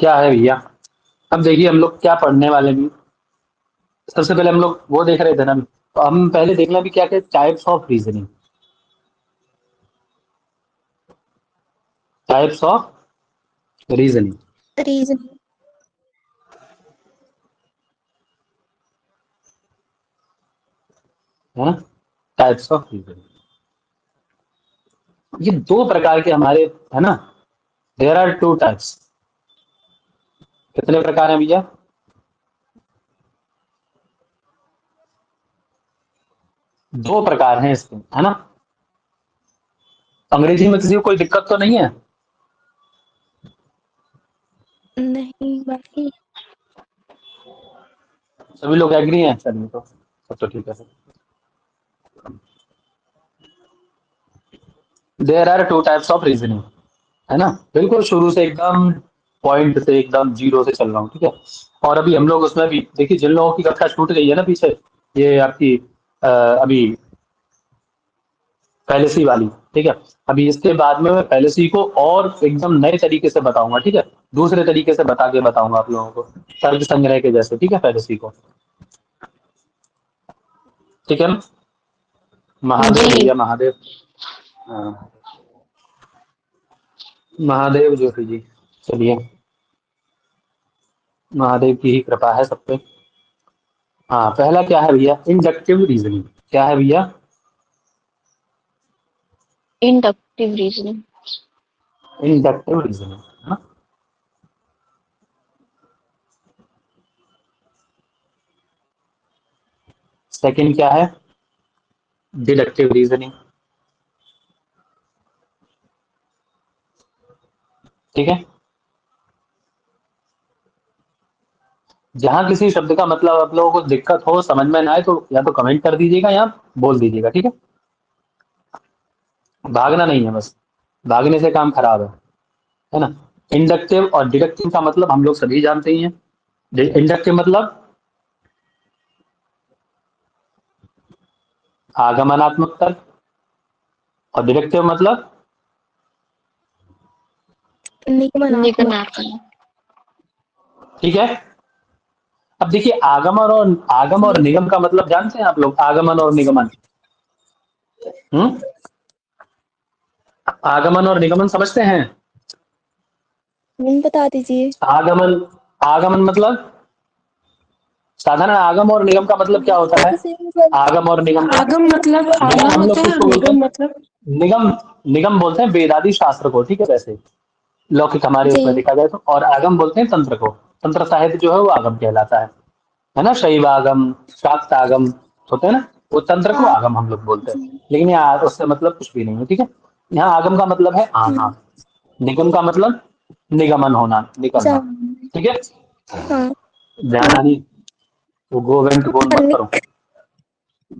क्या है भैया? अब देखिए हम लोग क्या पढ़ने वाले भी। सबसे पहले हम लोग वो देख रहे थे ना, तो हम पहले देख लें भी क्या क्या types of reasoning. Types of reasoning reasoning. है ना। टाइप्स ऑफ रीजनिंग, ये दो प्रकार के हमारे, है ना। There are two types. कितने प्रकार हैं भैया? दो प्रकार हैं इसके, है ना। अंग्रेजी में किसी को कोई दिक्कत तो नहीं है? नहीं बाकी। सभी लोग एग्री हैं? चलिए तो सब तो ठीक है sir. There are two types of reasoning, है ना। बिल्कुल शुरू से एकदम पॉइंट से एकदम जीरो से चल रहा हूँ, ठीक है। और अभी हम लोग उसमें भी देखिए, जिन लोगों की कक्षा छूट गई है ना पीछे, ये आपकी अभी पहले सी वाली, ठीक है। अभी इसके बाद में मैं पहले सी को और एकदम नए तरीके से बताऊंगा, ठीक है। दूसरे तरीके से बता के बताऊंगा आप लोगों को, तर्क संग्रह के जैसे, ठीक है, पहले सी को। ठीक है ना। महादेव जी। भैया, महादेव। हाँ, महादेव जोशी जी। चलिए, महादेव की ही कृपा है सब पे। हाँ, पहला क्या है भैया? Inductive reasoning. क्या है भैया? Inductive reasoning. इंडक्टिव रीजनिंग, है ना। सेकंड क्या है? Deductive reasoning. ठीक है। जहां किसी शब्द का मतलब आप लोगों को दिक्कत हो, समझ में ना आए, तो या तो कमेंट कर दीजिएगा या बोल दीजिएगा, ठीक है। भागना नहीं है बस, भागने से काम खराब है ना। इंडक्टिव और डिडक्टिव का मतलब हम लोग सभी जानते ही हैं। इंडक्टिव मतलब आगमनात्मक तर्क, और डिडक्टिव मतलब निगमनात्मक। निगमनात्मक। ठीक है। अब देखिए, आगम और जी। निगम का मतलब जानते हैं आप लोग? आगमन और निगमन। हम्म। आगमन और निगमन समझते हैं? बता दीजिए। आगमन, आगमन मतलब साधारण आगम और निगम का मतलब क्या होता है? आगम और निगम का, आगम मतलब आना निगम हम लोग होता है और किसको बोलते निगम हैं? मतलब। निगम, निगम बोलते हैं वेदादि शास्त्र को, ठीक है। वैसे लौकिक हमारे जी। उसमें देखा जाए तो, और आगम बोलते हैं तंत्र को। तंत्र साहित्य जो है वो आगम कहलाता है ना। शैव आगम, शाक्त आगम होते हैं ना, वो तंत्र को हाँ। आगम हम लोग बोलते हैं। जी। लेकिन यहाँ उससे मतलब कुछ भी नहीं है, ठीक है। यहाँ आगम का मतलब है आना, निगम का मतलब निगमन होना, निकलना, जान। ठीक है। हाँ। ध्यान नहीं, वो गोवेंट गोल मत करो।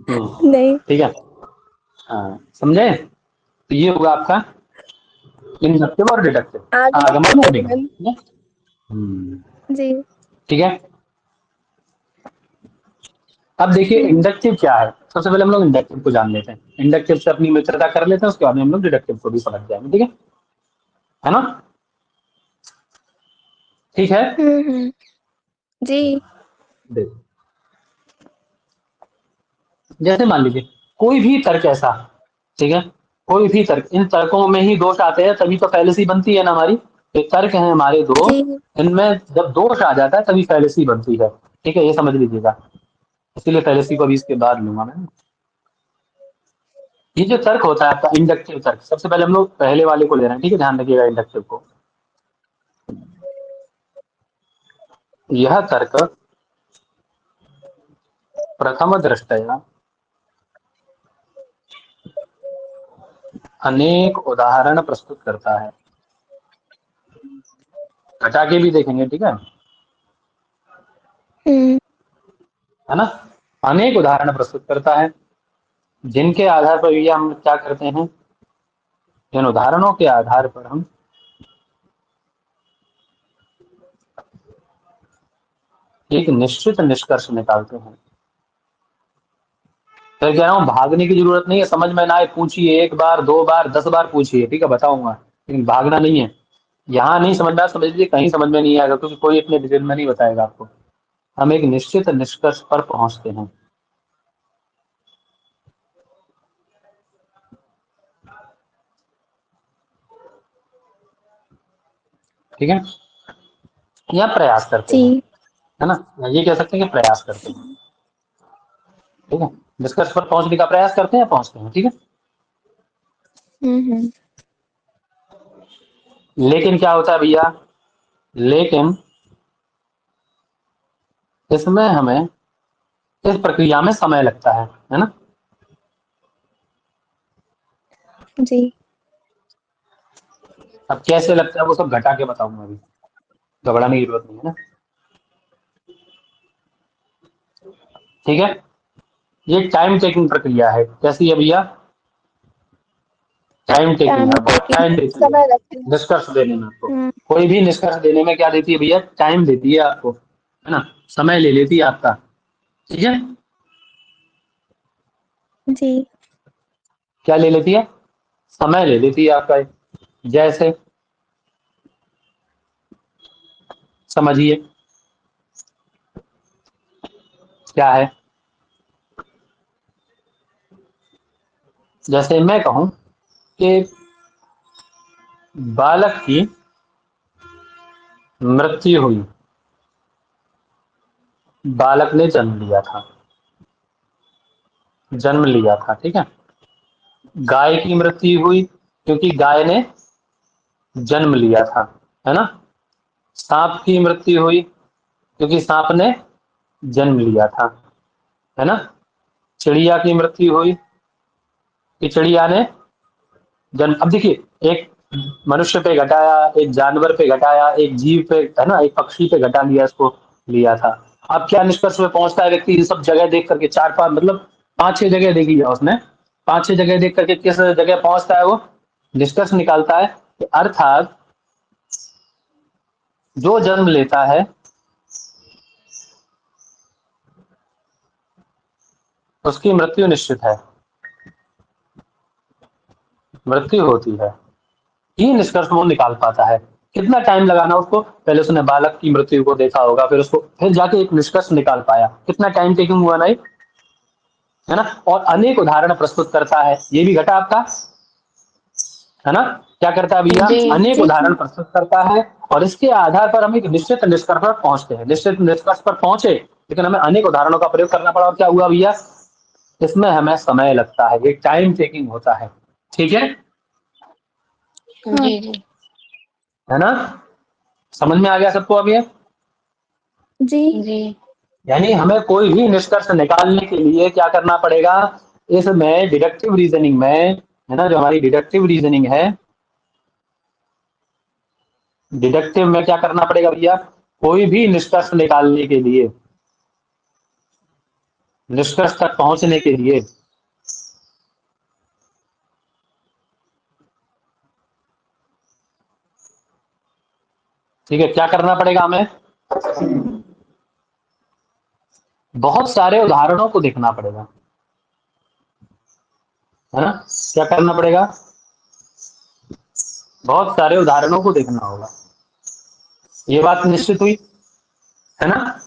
नहीं। नहीं। ठीक है। हाँ, समझे। तो ये होगा आपका इंडक्टिव और डिडक्टिव, आगमन और आगमन और निगमन, निगमन। ठीक है। जी। ठीक है। अब देखिए इंडक्टिव क्या है, सबसे पहले हम लोग इंडक्टिव को जान लेते हैं। इंडक्टिव से अपनी मित्रता कर लेते हैं, उसके बाद में हम लोग डिडक्टिव को भी समझ जाएंगे, ठीक है ना। ठीक है। हम्म। जी। देखो, जैसे मान लीजिए कोई भी तर्क ऐसा, ठीक है, कोई भी तर्क, इन तर्कों में ही दोष आते हैं तभी तो फैलेसी बनती है ना हमारी। ये तर्क हैं हमारे दो, जी। इनमें जब दोष आ जाता है तभी फैलेसी बनती है, ठीक है, ये समझ लीजिएगा। इसीलिए फैलेसी को भी इसके बाद लूंगा मैं। ये जो तर्क होता है आपका इंडक्टिव तर्क, सबसे पहले हम लोग पहले वाले को ले रहे हैं, ठीक है, ध्यान रखिएगा इंडक्टिव को। यह तर्क प्रथम दृष्टया अनेक उदाहरण प्रस्तुत करता है। घटा के भी देखेंगे, ठीक हम्म। है ना। अनेक उदाहरण प्रस्तुत करता है, जिनके आधार पर ये हम क्या करते हैं, इन उदाहरणों के आधार पर हम एक निश्चित निष्कर्ष निकालते हैं। तो कह रहा हूँ भागने की जरूरत नहीं है, समझ में ना आए पूछिए, एक बार, दो बार, 10 बार पूछिए, ठीक है, बताऊंगा, लेकिन भागना नहीं है। यहाँ नहीं समझ में, समझ लीजिए कहीं समझ में नहीं आएगा, क्योंकि कोई इतने डिटेल में नहीं बताएगा आपको। हम एक निश्चित निष्कर्ष पर पहुंचते हैं। ठीक है, या प्रयास करते हैं, जी। है ना, ये कह सकते हैं कि प्रयास करते हैं। ठीक है, निष्कर्ष पर पहुंचने का प्रयास करते हैं, पहुंचते हैं। ठीक है, हम्म। लेकिन क्या होता है भैया, लेकिन इसमें हमें, इस प्रक्रिया में समय लगता है ना। जी। अब कैसे लगता है वो सब घटा के बताऊंगा, अभी घबराने की जरूरत नहीं है ना। ठीक है, ये टाइम टेकिंग प्रक्रिया है। कैसी है भैया, टाइम टेकिंग टाइम है, बहुत टेकिंग, टाइम देती है समय लगता है। निष्कर्ष देने में आपको। हाँ। कोई भी निष्कर्ष देने में क्या देती है भैया, टाइम देती है आपको, है ना, समय ले लेती है आपका। ठीक है, जी। क्या ले लेती है, समय ले लेती है आपका। जैसे समझिए क्या है, जैसे मैं कहूं कि बालक की मृत्यु हुई, बालक ने जन्म लिया था, जन्म लिया था। ठीक है, गाय की मृत्यु हुई क्योंकि गाय ने जन्म लिया था, है ना। सांप की मृत्यु हुई क्योंकि सांप ने जन्म लिया था, है ना। चिड़िया की मृत्यु हुई कि चिड़िया ने जन्म। अब देखिए, एक मनुष्य पे घटाया, एक जानवर पे घटाया, एक जीव पे, है ना, एक पक्षी पे घटा लिया, इसको लिया था। अब क्या निष्कर्ष में पहुंचता है व्यक्ति, इन सब जगह देख करके, चार पांच मतलब पांच छह जगह देखी है उसने, पांच छह जगह देख करके किस जगह पहुंचता है वो, निष्कर्ष निकालता है कि अर्थात जो जन्म लेता है उसकी मृत्यु निश्चित है, मृत्यु होती है। ये निष्कर्ष वो निकाल पाता है। कितना टाइम लगाना उसको, पहले उसने बालक की मृत्यु को देखा होगा, फिर उसको, फिर जाके एक निष्कर्ष निकाल पाया। कितना टाइम टेकिंग हुआ ना ये, है ना। और अनेक उदाहरण प्रस्तुत करता है, ये भी घटा आपका, है ना। क्या करता है भैया, जी अनेक जी। उदाहरण प्रस्तुत करता है, और इसके आधार पर हम एक निश्चित निष्कर्ष पर पहुंचते हैं। निश्चित निष्कर्ष पर पहुंचे, लेकिन हमें अनेक उदाहरणों का प्रयोग करना पड़ा, और क्या हुआ भैया, इसमें हमें समय लगता है, एक टाइम टेकिंग होता है। ठीक है, हाँ। जी जी है ना, समझ में आ गया सबको अब ये। जी। जी यानी हमें कोई भी निष्कर्ष निकालने के लिए क्या करना पड़ेगा, इसमें डिडक्टिव रीजनिंग में, है ना, जो हमारी डिडक्टिव रीजनिंग है, डिडक्टिव में क्या करना पड़ेगा भैया, कोई भी निष्कर्ष निकालने के लिए, निष्कर्ष तक पहुंचने के लिए, ठीक है, क्या करना पड़ेगा हमें, बहुत सारे उदाहरणों को देखना पड़ेगा, है ना। क्या करना पड़ेगा, बहुत सारे उदाहरणों को देखना होगा। ये बात निश्चित हुई, है ना।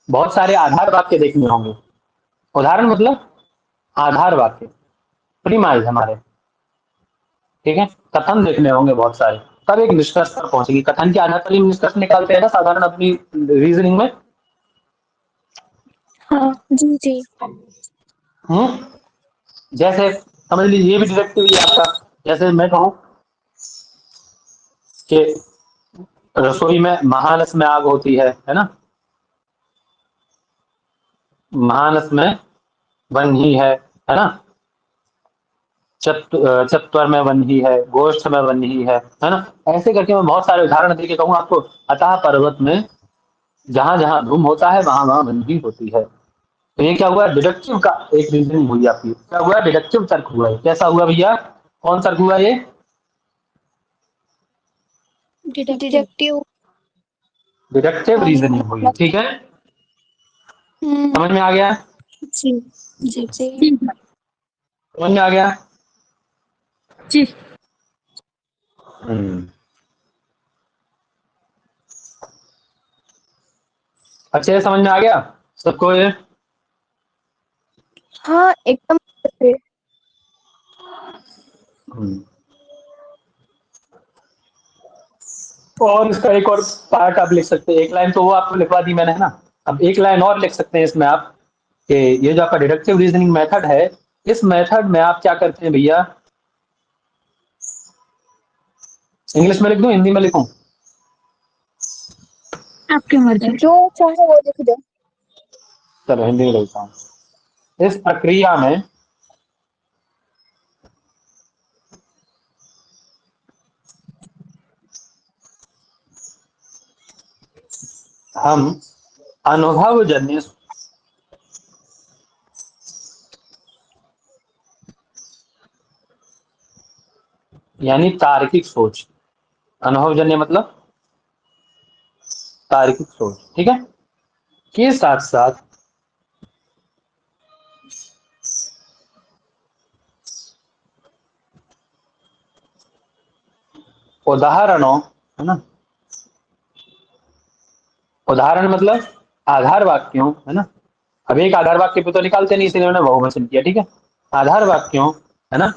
बहुत सारे आधार वाक्य देखने होंगे। उदाहरण मतलब आधार वाक्य, प्रीमाइज हमारे, ठीक है, कथन देखने होंगे बहुत सारे, तब एक निष्कर्ष पर पहुंचेगी। कथन के आधार पर ही निष्कर्ष निकालते हैं ना साधारण अपनी रीजनिंग में। हाँ। जी जी। जैसे समझ लीजिए, ये भी डिडक्टिव ही है आपका। जैसे मैं कहूं कि रसोई में महानस में आग होती है ना, महानस में वन ही है ना, चत्वर में वन ही है, गोष्ठ में वन ही है ना। ऐसे करके मैं बहुत सारे उदाहरण देके कहूँ आपको, अतः पर्वत में जहां जहां धूम होता है वहां वहां वन ही होती है। तो ये क्या हुआ, डिडक्टिव का एक रीजनिंग हुई आपकी, क्या हुआ, डिडक्टिव तर्क हुआ है। कैसा हुआ भैया, कौन तर्क हुआ ये, डिडक्टिव। डिडक्टिव। डिडक्टिव रीजनिंग हुई। ठीक है, हम्म। समझ में आ गया, जी जी जी समझ में आ गया। जी हम्म, अच्छे से समझ में आ गया सबको ये? हाँ एकदम अच्छे से। हम्म। और इसका एक और पार्ट आप लिख सकते हैं, एक लाइन तो वो आपको लिखवा दी मैंने, है ना। अब एक लाइन और लिख सकते हैं इसमें आप, कि ये जो आपका डिडक्टिव रीजनिंग मेथड है, इस मेथड में आप क्या करते हैं भैया, इंग्लिश में लिख दूं हिंदी में लिखूं? आपकी मर्जी। जो चाहे वो लिख दो। चलो हिंदी में लिखता हूँ। इस प्रक्रिया में हम अनुभवजन्य यानी तार्किक सोच, अनुभवजन्य मतलब तार्किक सोच, ठीक है, के साथ साथ उदाहरणों, है ना, उदाहरण मतलब आधार वाक्यों, है ना। अब एक आधार वाक्य पे तो निकालते नहीं, इसलिए मैंने बहुवचन किया, ठीक है। आधार वाक्यों, है ना,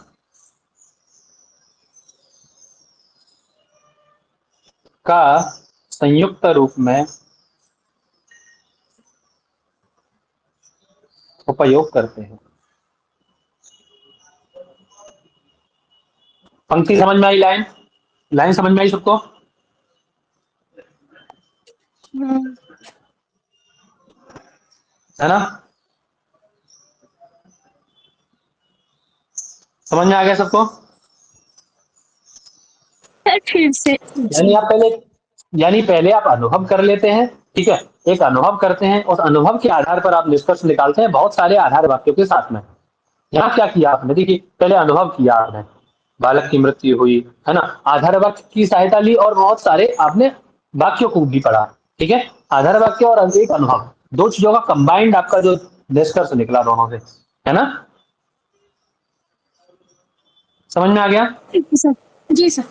का संयुक्त रूप में उपयोग करते हैं। पंक्ति समझ में आई? लाइन, लाइन समझ में आई सबको? हम्म। है ना, समझ में आ गया सबको? फिर से यानी जी। आप पहले, यानी पहले आप अनुभव कर लेते हैं, ठीक है, एक अनुभव करते हैं, उस अनुभव के आधार पर आप निष्कर्ष निकालते हैं बहुत सारे आधार वाक्यों के साथ में। यहाँ क्या किया आपने, देखिए पहले अनुभव किया आपने, बालक की मृत्यु हुई, है ना, आधार वाक्य की सहायता ली और बहुत सारे आपने वाक्यों को भी पढ़ा, ठीक है। आधार वाक्य और एक अनुभव, दो चीजों का कंबाइंड आपका जो निष्कर्ष निकला दोनों से, है ना, समझ में आ गया? जी सर। जी सर।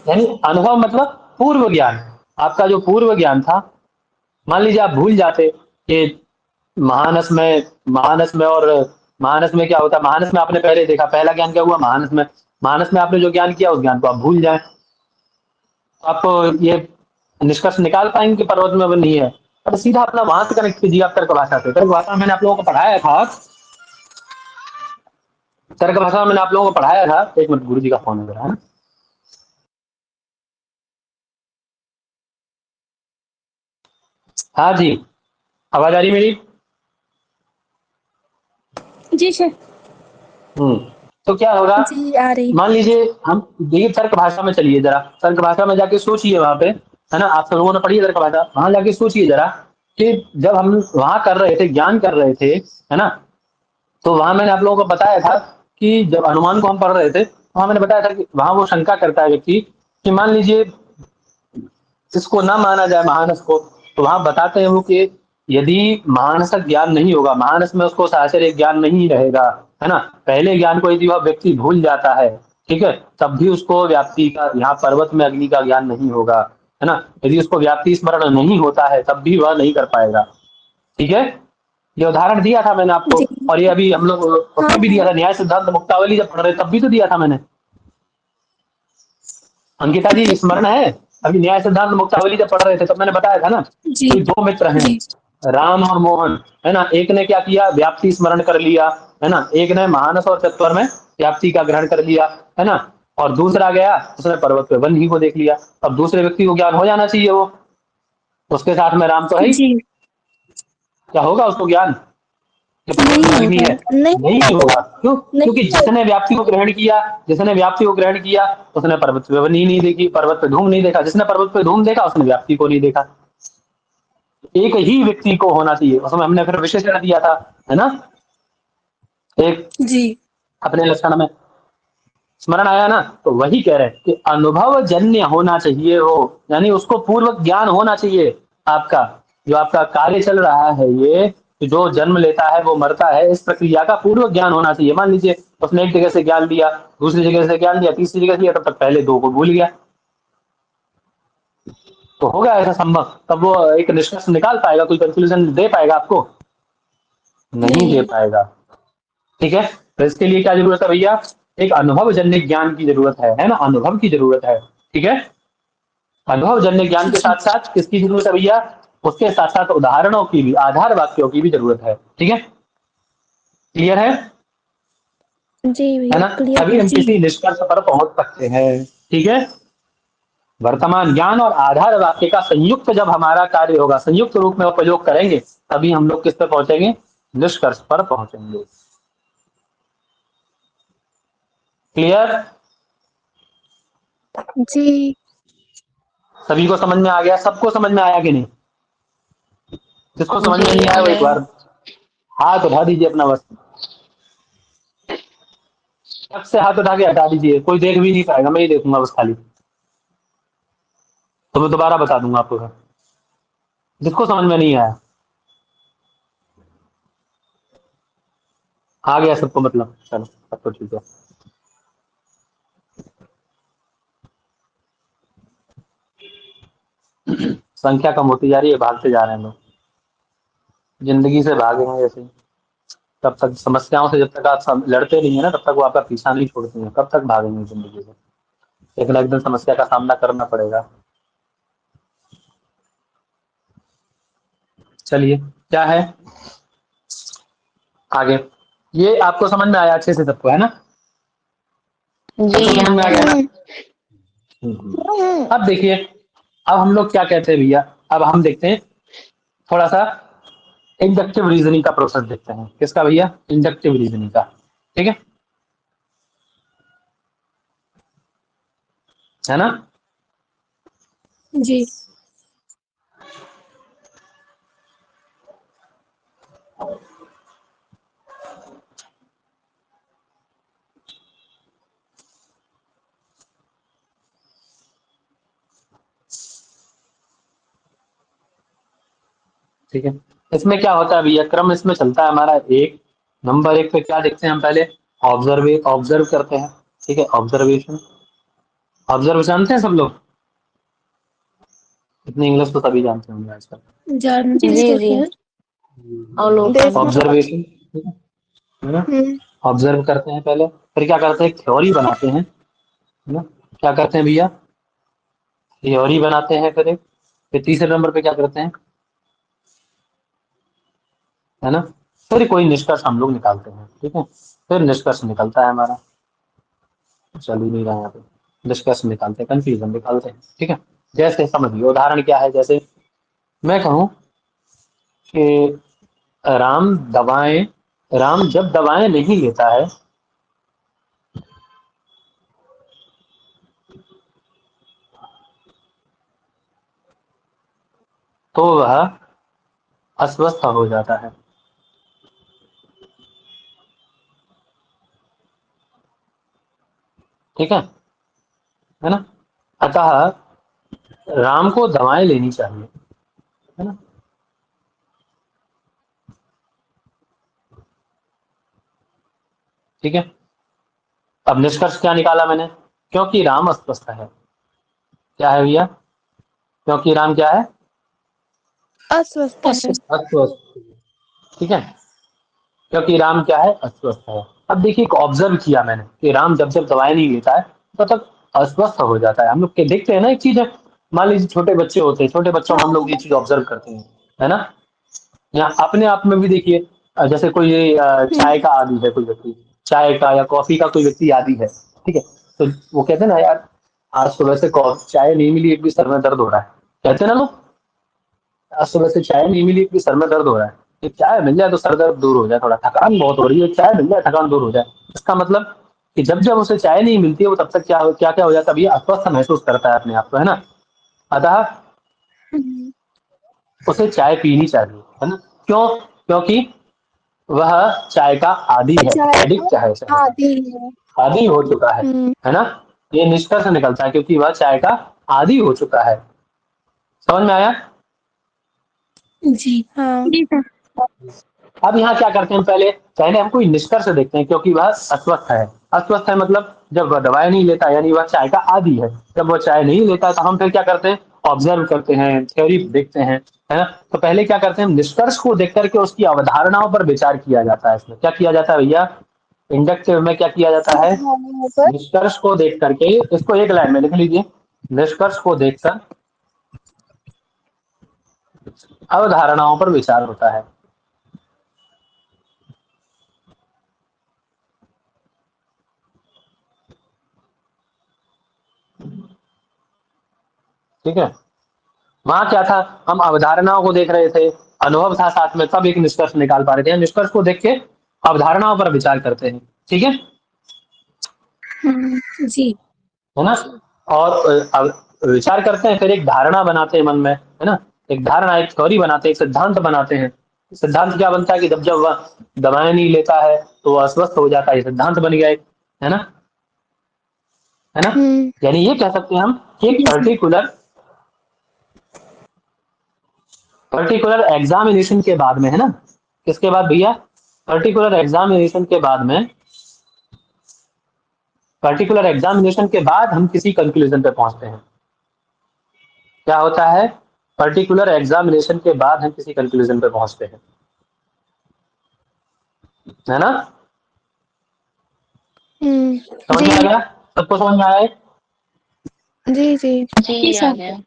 यानी अनुभव मतलब पूर्व ज्ञान, आपका जो पूर्व ज्ञान था। मान लीजिए आप भूल जाते कि महानस में, महानस में और महानस में क्या होता है, महानस में आपने पहले देखा, पहला ज्ञान क्या हुआ महानस में, महानस में आपने जो ज्ञान किया उस ज्ञान को आप भूल जाए, आप ये निष्कर्ष निकाल पाएंगे कि पर्वत में वो नहीं है। अब सीधा अपना वहां से कनेक्ट कीजिए आप तर्क भाषा से, तर्क भाषा में मैंने आप लोगों को पढ़ाया था, तर्क भाषा में मैंने आप लोगों को पढ़ाया था। एक मिनट, गुरु जी का फोन है, ना। हाँ जी, आवाज आ रही मेरी? जी सर। हम्म। तो क्या होगा, जी आ रही। मान लीजिए हम, देखिए तर्क भाषा में चलिए जरा, तर्क भाषा में जाके सोचिए वहां पे, है ना, आप सब लोगों ने पढ़ी है तर्क भाषा, वहां जाके सोचिए जरा कि जब हम वहां कर रहे थे, ज्ञान कर रहे थे, है ना, तो वहां मैंने आप लोगों को बताया था कि जब अनुमान को हम पढ़ रहे थे, वहां मैंने बताया था कि वहां वो शंका करता है व्यक्ति कि मान लीजिए इसको ना माना जाए महानस को, तो वहां बताते हैं वो कि यदि महानस का ज्ञान नहीं होगा, महानस में उसको साहचर्य ज्ञान नहीं रहेगा, है ना, पहले ज्ञान को यदि वह व्यक्ति भूल जाता है, ठीक है, तब भी उसको व्याप्ति का, यहाँ पर्वत में अग्नि का ज्ञान नहीं होगा, है ना, यदि उसको व्याप्ति स्मरण नहीं होता है तब भी वह नहीं कर पाएगा, ठीक है। ये उदाहरण दिया था मैंने आपको, जी और ये अभी हम लोग हाँ उसमें भी दिया हाँ। था, न्याय सिद्धांत मुक्तावली जब पढ़ रहे तब भी तो दिया था मैंने। अंकिता जी स्मरण है? अभी न्याय सिद्धांत मुक्तावली जब पढ़ रहे थे तब मैंने बताया था ना, जी। कोई दो मित्र हैं, जी। राम और मोहन, है ना, एक ने क्या किया, व्याप्ति स्मरण कर लिया, है ना, एक ने महानस और चत्वर में व्याप्ति का ग्रहण कर लिया, है ना, और दूसरा गया उसने पर्वत पे वन ही को देख लिया। अब दूसरे व्यक्ति को ज्ञान हो जाना चाहिए, वो उसके साथ में राम तो है ही, जी। क्या होगा उसको ज्ञान कि पर्वत नहीं में अग्नि होगा। है? नहीं नहीं होगा। होगा, क्यों? क्योंकि नहीं होगा। जिसने व्याप्ति को ग्रहण किया, जिसने व्याप्ति को ग्रहण किया उसने पर्वत पे वन ही नहीं देखी, पर्वत पे धूम नहीं देखा, जिसने पर्वत पे धूम देखा उसने व्याप्ति को नहीं देखा। एक ही व्यक्ति को होना चाहिए, उसमें हमने फिर विशेषण दिया था, है ना, एक जी। अपने लक्षण में, स्मरण आया ना, तो वही कह रहे हैं कि अनुभव जन्य होना चाहिए हो, यानी उसको पूर्व ज्ञान होना चाहिए आपका, जो आपका कार्य चल रहा है ये, जो जन्म लेता है वो मरता है, इस प्रक्रिया का पूर्व ज्ञान होना चाहिए। मान लीजिए उसने एक जगह से ज्ञान लिया, दूसरी जगह से ज्ञान लिया, तीसरी जगह से लिया, तब तक पहले दो को भूल गया, तो होगा ऐसा संभव, तब वो एक निष्कर्ष निकाल पाएगा, कोई कंक्लूजन दे पाएगा आपको? नहीं दे पाएगा। ठीक है, तो इसके लिए क्या जरूरत है भैया? एक अनुभवजन्य ज्ञान की जरूरत है ना, अनुभव की जरूरत है। ठीक है, अनुभवजन्य ज्ञान के जी साथ साथ किसकी जरूरत है भैया? उसके साथ साथ उदाहरणों की भी, आधार वाक्यों की भी जरूरत है। ठीक है, क्लियर है? जी है भैया ना, क्लियर तभी है। हम किसी निष्कर्ष पर पहुंच सकते हैं। ठीक है, वर्तमान ज्ञान और आधार वाक्य का संयुक्त जब हमारा कार्य होगा, संयुक्त रूप में उपयोग करेंगे, तभी हम लोग किस पर पहुंचेंगे? निष्कर्ष पर पहुंचेंगे। क्लियर? जी सभी को समझ में आ गया? सबको समझ में आया कि नहीं? जिसको समझ में नहीं आया वो एक बार हाथ उठा दीजिए अपना, बस टक से हाथ उठा के हटा दीजिए, कोई देख भी नहीं पाएगा, मैं ही देखूंगा बस खाली, तो मैं दोबारा बता दूंगा आपको फिर। जिसको समझ में नहीं आया, आ गया सबको मतलब? चलो सब तो ठीक है। संख्या कम होती जा रही है, भागते जा रहे हैं लोग, जिंदगी से भागेंगे ऐसे ही। तब तक समस्याओं से, जब तक आप लड़ते नहीं है ना, तब तक वो आपका पीछा नहीं छोड़ती है। कब तक भागेंगे जिंदगी से? एक ना एक दिन समस्या का सामना करना पड़ेगा। चलिए, क्या है आगे? ये आपको समझ में आया अच्छे से सबको, है ना? सबको समझ में आ गया ना? अब देखिए, अब हम लोग क्या कहते हैं भैया, अब हम देखते हैं थोड़ा सा इंडक्टिव रीजनिंग का प्रोसेस देखते हैं। किसका भैया? इंडक्टिव रीजनिंग का। ठीक है ना? जी ठीक है, इसमें क्या होता है भैया, क्रम इसमें चलता है हमारा। एक नंबर एक पे क्या देखते हैं हम? पहले ऑब्जर्व करते हैं। ठीक है, ऑब्जर्वेशन। ऑब्जर्व जानते हैं सब लोग? इतनी इंग्लिश तो सभी जानते होंगे आजकल। जानते जी हैं। जी देखना। ऑब्जर्वेशन, है ना? हम्म ऑब्जर्व करते हैं पहले, फिर क्या करते हैं? थ्योरी बनाते हैं, है ना? क्या करते हैं भैया? थ्योरी बनाते हैं। फिर तीसरे नंबर पे क्या करते हैं? है ना? फिर कोई निष्कर्ष हम लोग निकालते हैं। ठीक है, फिर निष्कर्ष निकलता है हमारा। चल ही नहीं रहा है यहाँ पे। निष्कर्ष निकालते हैं, कंक्लूजन निकालते हैं। ठीक है, जैसे समझिए उदाहरण क्या है, जैसे मैं कहूँ कि राम दवाएं राम जब दवाएं नहीं लेता है, तो वह अस्वस्थ हो जाता है। ठीक है ना? अतः राम को दवाएं लेनी चाहिए, है ना? ठीक है, अब निष्कर्ष क्या निकाला मैंने? क्योंकि राम अस्वस्थ है। क्या है भैया? क्योंकि राम क्या है? अस्वस्थ है। अस्वस्थ। अस्वस्थ। ठीक है, क्योंकि राम क्या है? अस्वस्थ है। अब देखिए, ऑब्जर्व किया मैंने कि राम जब जब दवाएं नहीं लेता है, तो तब अस्वस्थ हो जाता है। हम लोग के देखते हैं ना एक चीज है, मान लीजिए छोटे बच्चे होते हैं, छोटे बच्चों में हम लोग ये चीज ऑब्जर्व करते हैं, है ना? या अपने आप में भी देखिए, जैसे कोई चाय का आदी है, कोई व्यक्ति चाय का या कॉफी का कोई व्यक्ति आदी है। ठीक है, तो वो कहते हैं ना, यार आज सुबह से चाय नहीं मिली, एक भी सर में दर्द हो रहा है। कहते हैं ना लोग, आज सुबह से चाय नहीं मिली, एक भी सर में दर्द हो रहा है। एक चाय मिल जाए तो सर दर्द दूर हो जाए, थोड़ा थकान बहुत हो रही है, चाय मिल जाए थकान दूर हो जाए। इसका मतलब कि जब जब उसे चाय नहीं मिलती है, वो तब तक क्या क्या हो जाता है, अभी अस्वस्थ महसूस करता है अपने आप को, है ना? अतः हम्म, उसे चाय पीनी चाहिए, है ना? क्यों? क्योंकि वह चाय का आदी है, चाय एडिक्ट है चाय का, आदि है। आदी हो चुका हम्म है ना? ये निष्कर्ष निकलता है, क्योंकि वह चाय का आदी हो चुका है। समझ में आया? जी हाँ जी सर। अब यहाँ क्या करते हैं? पहले पहले हम कोई निष्कर्ष देखते हैं, क्योंकि वह अस्वस्थ है। अस्वस्थ है मतलब जब वह दवाई नहीं लेता, यानी वह चाय का आदी है। जब वह चाय नहीं लेता है, तो हम फिर क्या करते हैं? ऑब्जर्व करते हैं, थ्योरी देखते हैं, है ना? तो पहले क्या करते हैं, निष्कर्ष को देख करके उसकी अवधारणाओं पर विचार किया जाता है। इसमें क्या किया जाता है भैया, इंडक्टिव में क्या किया जाता है, अवधारणाओं पर निष्कर्ष को देख करके, इसको एक लाइन में लिख लीजिए, निष्कर्ष को देखकर अवधारणाओं पर विचार होता है। ठीक है, वहां क्या था, हम अवधारणाओं को देख रहे थे, अनुभव था साथ में, तब एक निष्कर्ष निकाल पा रहे थे। निष्कर्ष को देख के अवधारणाओं पर विचार करते हैं। ठीक है जी है ना? और विचार करते हैं, फिर एक धारणा बनाते हैं मन में, है ना? एक धारणा, एक थ्योरी बनाते हैं, एक सिद्धांत बनाते हैं। सिद्धांत क्या बनता है कि जब जब वह दवाएं नहीं लेता है तो वह अस्वस्थ हो जाता है, ये सिद्धांत बन गया एक, है ना? है ना? यानी ये कह सकते हैं हम कि एक पर्टिकुलर पर्टिकुलर एग्जामिनेशन के बाद में, है ना, किसके बाद भैया, पर्टिकुलर एग्जामिनेशन के बाद में, पर्टिकुलर एग्जामिनेशन के बाद हम किसी कंक्लूजन पे पहुंचते हैं। क्या होता है, पर्टिकुलर एग्जामिनेशन के बाद हम किसी कंक्लूजन पे पहुंचते हैं, है ना? समझ में आ जी गया? सबको समझ में आया है? जी जी जी आ गया।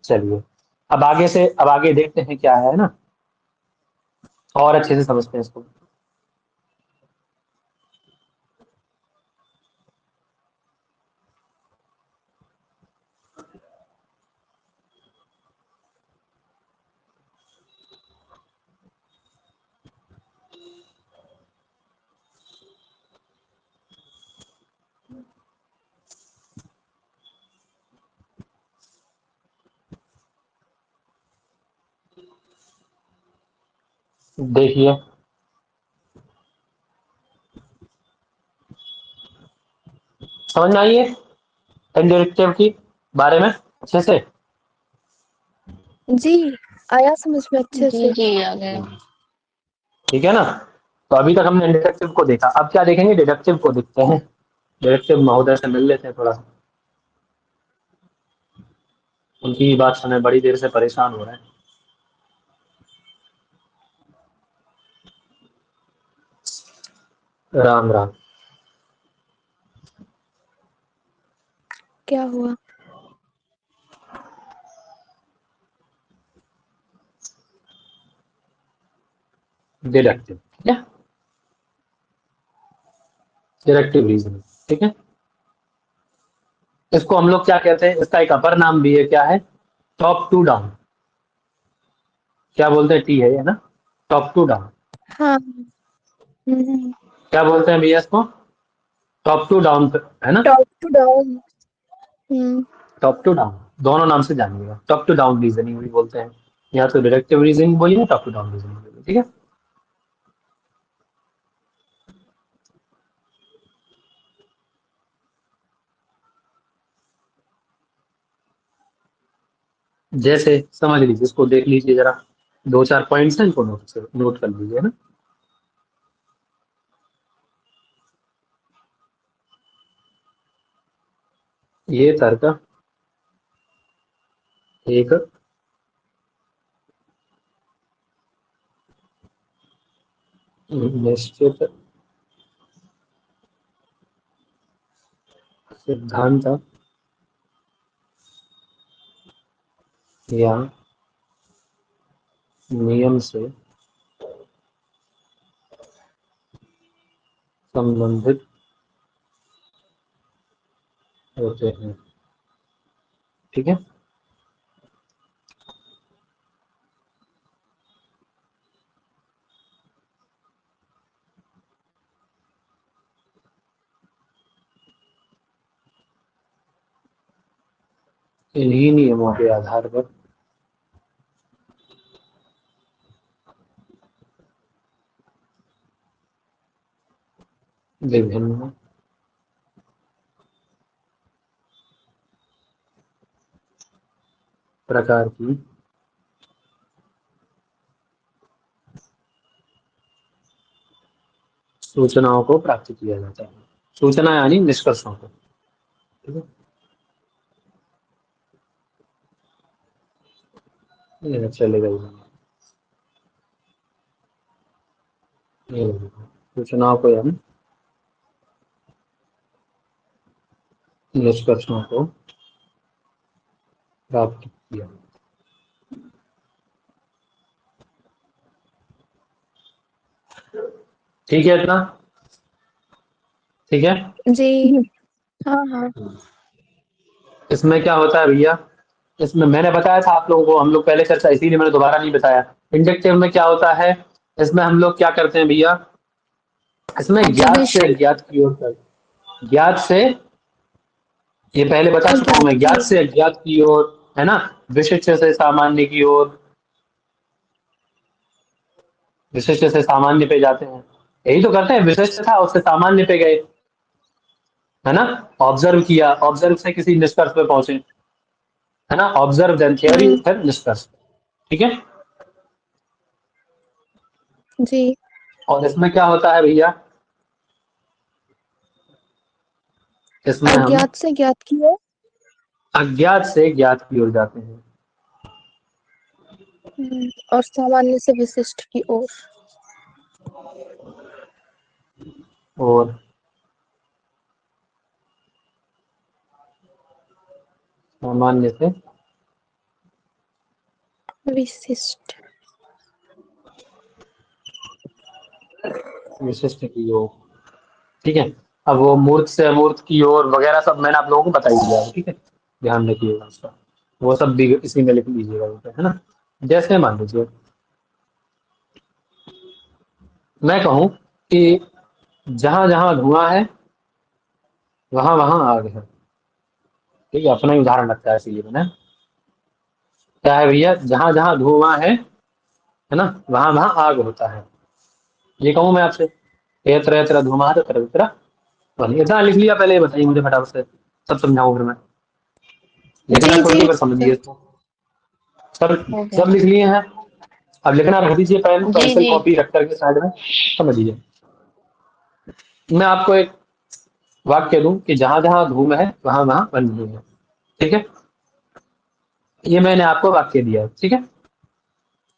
चलिए, अब आगे देखते हैं क्या है ना, और अच्छे से समझते हैं इसको। देखिए, समझ में आई है इंडिरेक्टिव की बारे में अच्छे से? जी आया समझ में अच्छे से। जी आ गया। ठीक है ना? तो अभी तक हमने इंडक्टिव को देखा, अब क्या देखेंगे, डिडक्टिव को देखते हैं। डिडक्टिव महोदय से मिल लेते हैं थोड़ा सा, उनकी बात सुने, बड़ी देर से परेशान हो रहे हैं। राम राम। क्या हुआ? डिडक्टिव, ठीक है, डिडक्टिव रीजनिंग, ठीक है। इसको हम लोग क्या कहते हैं, इसका एक अपर नाम भी है, क्या है, टॉप टू डाउन। क्या बोलते हैं, टी है ना, टॉप टू डाउन। हाँ। हम्म। क्या बोलते हैं भैया इसको, टॉप टू डाउन, है ना? Top to down. Hmm. Top to down दोनों नाम से जानिएगा, टॉप टू डाउन रीजनिंग भी बोलते हैं, या तो डिडक्टिव रीजनिंग बोलिए, टॉप टू डाउन रीजनिंग बोलिए, ठीक है। जैसे समझ लीजिए, इसको देख लीजिए जरा, दो चार पॉइंट्स हैं, इनको नोट कर लीजिए, है ना। ये तर्क एक निश्चित सिद्धांत या नियम से संबंधित होते हैं, ठीक है। इन्हीं नियमों के आधार पर विभिन्न प्रकार की सूचनाओं को प्राप्त किया जाता है। सूचना यानी निष्कर्षों को, ठीक है। ये चलेगा ये सूचनाओं को यानी निष्कर्षों को प्राप्त किया। ठीक है, इतना ठीक है। जी। हाँ हाँ। इसमें क्या होता है भैया, इसमें मैंने बताया था आप लोगों को, हम लोग पहले चर्चा, इसीलिए मैंने दोबारा नहीं बताया। इंडक्टिव में क्या होता है, इसमें हम लोग क्या करते हैं भैया, इसमें ज्ञात से ऑब्जर्वेशन। अज्ञात की ओर, ज्ञात से, ये पहले बता चुका हूं मैं, अज्ञात ज्ञात की। से अज्ञात की ओर, है ना, विशिष्ट से सामान्य की ओर, विशिष्ट से सामान्य पे जाते हैं। यही तो करते हैं, विशिष्ट था उससे सामान्य पे गए, है ना। ऑब्जर्व किया, ऑब्जर्व से किसी निष्कर्ष पे पहुंचे, है ना। ऑब्जर्व देन थ्योरी, हम्म। फिर निष्कर्ष, ठीक है। जी। और इसमें क्या होता है भैया, इसमें हम अज्ञात से ज्ञात की ओर। अज्ञात से ज्ञात की ओर जाते हैं, और सामान्य से विशिष्ट की ओर। और सामान्य से विशिष्ट। विशिष्ट की ओर, ठीक है। अब वो मूर्त से अमूर्त की ओर वगैरह सब मैंने आप लोगों को बता ही दिया है, ठीक है। ध्यान रखिएगा उसका, वो सब भी इसी में लिख लीजिएगा, है ना। जैसे मान लीजिए मैं कहूं कि जहां जहां धुआं है वहां वहां आग है, ठीक है। अपना ही उदाहरण लगता है इसीलिए मैंने, क्या है भैया, जहां जहां धुआं है ना, वहां वहां आग होता है। ये कहूं मैं आपसे, ये तरह तरह धुआं तो तरह तरह बनी, इतना लिख लिया पहले, ये बताइए मुझे फटाफट से, सब समझाऊं फिर मैं, लिखना जी छोड़ जी के फिर ठीक है। समझिए इसको। सब हो गया। सब लिख लिए हैं, अब लिखना रख दीजिए, पेन जी पेंसिल जी। कॉपी रख करके साइड में, समझिए। मैं आपको एक वाक्य दूं कि जहां जहां धूम है वहां वहां बंदी है, ठीक है। ये मैंने आपको वाक्य दिया है, ठीक है